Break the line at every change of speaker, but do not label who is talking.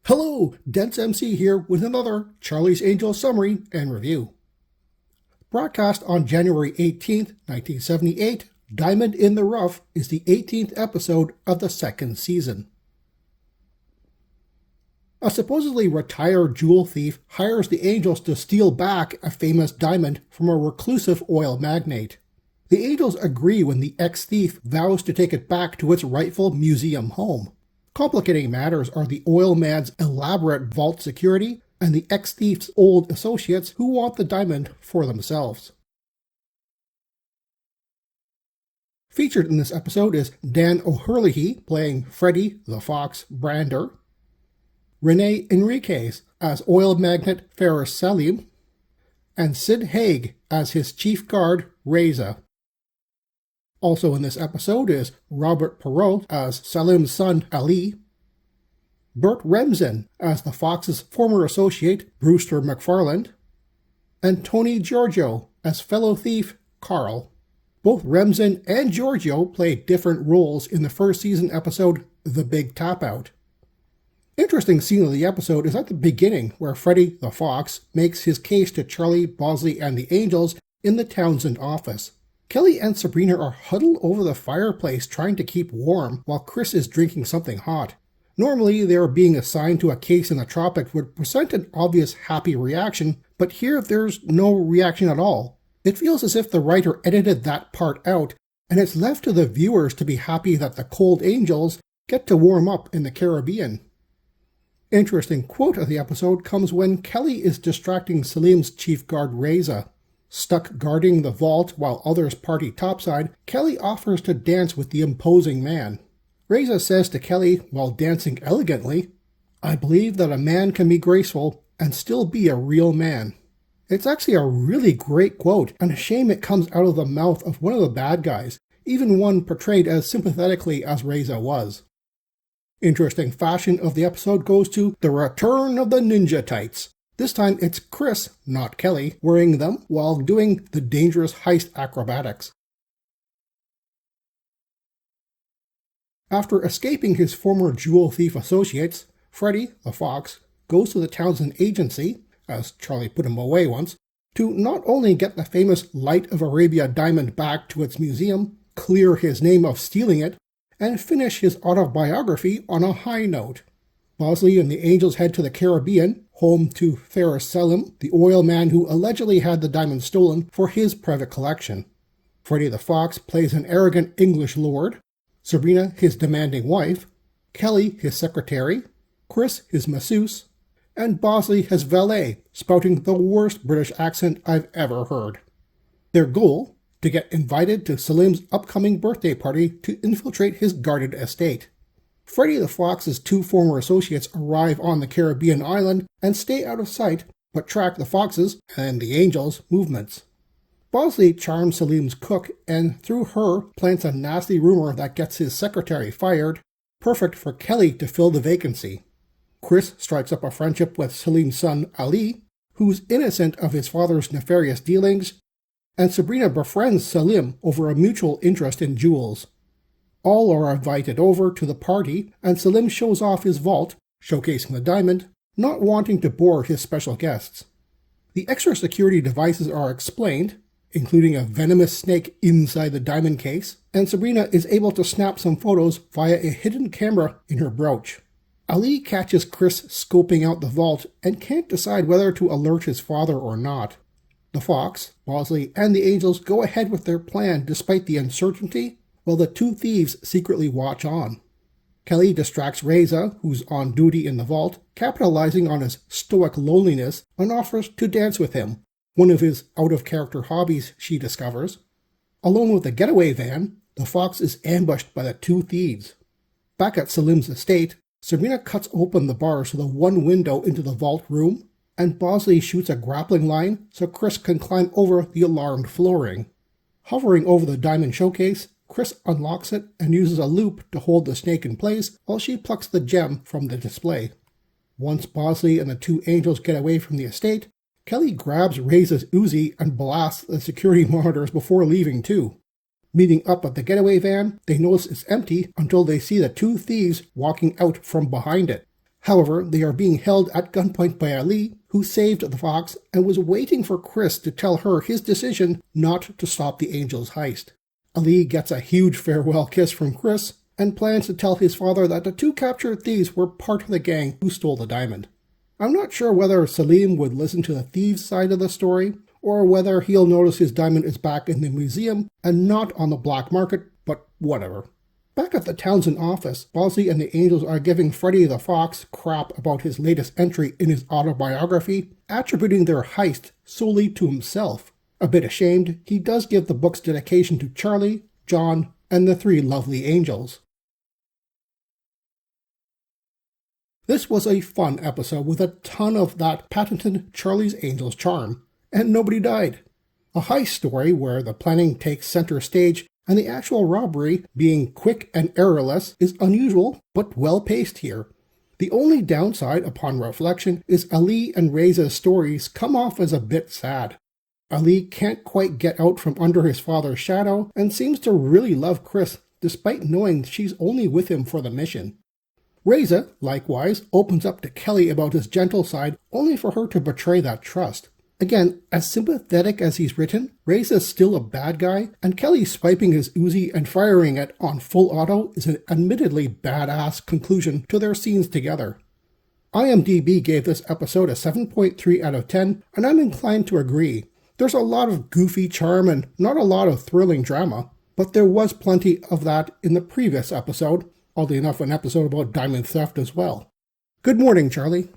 Hello, Dense MC here with another Charlie's Angels summary and review. Broadcast on January 18th, 1978, Diamond in the Rough is the 18th episode of the second season. A supposedly retired jewel thief hires the Angels to steal back a famous diamond from a reclusive oil magnate. The Angels agree when the ex-thief vows to take it back to its rightful museum home. Complicating matters are the oil man's elaborate vault security and the ex-thief's old associates who want the diamond for themselves. Featured in this episode is Dan O'Herlihy playing Freddy the Fox Brander, Renee Enriquez as oil magnate Ferris Salim, and Sid Haig as his chief guard Reza. Also in this episode is Robert Perot as Salim's son Ali, Burt Remsen as the Fox's former associate Brewster McFarland, and Tony Giorgio as fellow thief Carl. Both Remsen and Giorgio play different roles in the first season episode The Big Tap Out. Interesting scene of the episode is at the beginning where Freddy the Fox makes his case to Charlie, Bosley, and the Angels in the Townsend office. Kelly and Sabrina are huddled over the fireplace trying to keep warm while Chris is drinking something hot. Normally, they are being assigned to a case in the tropics would present an obvious happy reaction, but here there's no reaction at all. It feels as if the writer edited that part out, and it's left to the viewers to be happy that the cold Angels get to warm up in the Caribbean. Interesting quote of the episode comes when Kelly is distracting Salim's chief guard Reza. Stuck guarding the vault while others party topside, Kelly offers to dance with the imposing man. Reza says to Kelly while dancing elegantly, "I believe that a man can be graceful and still be a real man." It's actually a really great quote, and a shame it comes out of the mouth of one of the bad guys, even one portrayed as sympathetically as Reza was. Interesting fashion of the episode goes to the return of the ninja tights. This time it's Chris, not Kelly, wearing them while doing the dangerous heist acrobatics. After escaping his former jewel thief associates, Freddy, the Fox, goes to the Townsend agency, as Charlie put him away once, to not only get the famous Light of Arabia diamond back to its museum, clear his name of stealing it, and finish his autobiography on a high note. Bosley and the Angels head to the Caribbean, home to Ferris Salim, the oil man who allegedly had the diamond stolen for his private collection. Freddy the Fox plays an arrogant English lord, Sabrina his demanding wife, Kelly his secretary, Chris his masseuse, and Bosley his valet, spouting the worst British accent I've ever heard. Their goal? To get invited to Salim's upcoming birthday party to infiltrate his guarded estate. Freddy the Fox's two former associates arrive on the Caribbean island and stay out of sight, but track the Fox's and the Angels' movements. Bosley charms Salim's cook and through her plants a nasty rumor that gets his secretary fired, perfect for Kelly to fill the vacancy. Chris strikes up a friendship with Salim's son Ali, who's innocent of his father's nefarious dealings, and Sabrina befriends Salim over a mutual interest in jewels. All are invited over to the party, and Salim shows off his vault, showcasing the diamond, not wanting to bore his special guests. The extra security devices are explained, including a venomous snake inside the diamond case, and Sabrina is able to snap some photos via a hidden camera in her brooch. Ali catches Chris scoping out the vault and can't decide whether to alert his father or not. The Fox, Bosley, and the Angels go ahead with their plan despite the uncertainty, while the two thieves secretly watch on. Kelly distracts Reza, who's on duty in the vault, capitalizing on his stoic loneliness, and offers to dance with him, one of his out-of-character hobbies, she discovers. Alone with the getaway van, the Fox is ambushed by the two thieves. Back at Salim's estate, Sabrina cuts open the bars to the one window into the vault room, and Bosley shoots a grappling line so Chris can climb over the alarmed flooring. Hovering over the diamond showcase, Chris unlocks it and uses a loop to hold the snake in place while she plucks the gem from the display. Once Bosley and the two Angels get away from the estate, Kelly grabs Reza's Uzi and blasts the security monitors before leaving too. Meeting up at the getaway van, they notice it's empty until they see the two thieves walking out from behind it. However, they are being held at gunpoint by Ali, who saved the Fox and was waiting for Chris to tell her his decision not to stop the Angels' heist. Ali gets a huge farewell kiss from Chris and plans to tell his father that the two captured thieves were part of the gang who stole the diamond. I'm not sure whether Salim would listen to the thieves' side of the story, or whether he'll notice his diamond is back in the museum and not on the black market, but whatever. Back at the Townsend office, Bosley and the Angels are giving Freddy the Fox crap about his latest entry in his autobiography, attributing their heist solely to himself. A bit ashamed, he does give the book's dedication to Charlie, John, and the three lovely angels. This was a fun episode with a ton of that patented Charlie's Angels charm, and nobody died. A heist story where the planning takes center stage and the actual robbery, being quick and errorless, is unusual but well-paced here. The only downside, upon reflection, is Ali and Reza's stories come off as a bit sad. Ali can't quite get out from under his father's shadow and seems to really love Chris despite knowing she's only with him for the mission. Reza, likewise, opens up to Kelly about his gentle side only for her to betray that trust. Again, as sympathetic as he's written, Reza's still a bad guy, and Kelly swiping his Uzi and firing it on full auto is an admittedly badass conclusion to their scenes together. IMDb gave this episode a 7.3 out of 10, and I'm inclined to agree. There's a lot of goofy charm and not a lot of thrilling drama, but there was plenty of that in the previous episode, oddly enough an episode about diamond theft as well. Good morning, Charlie.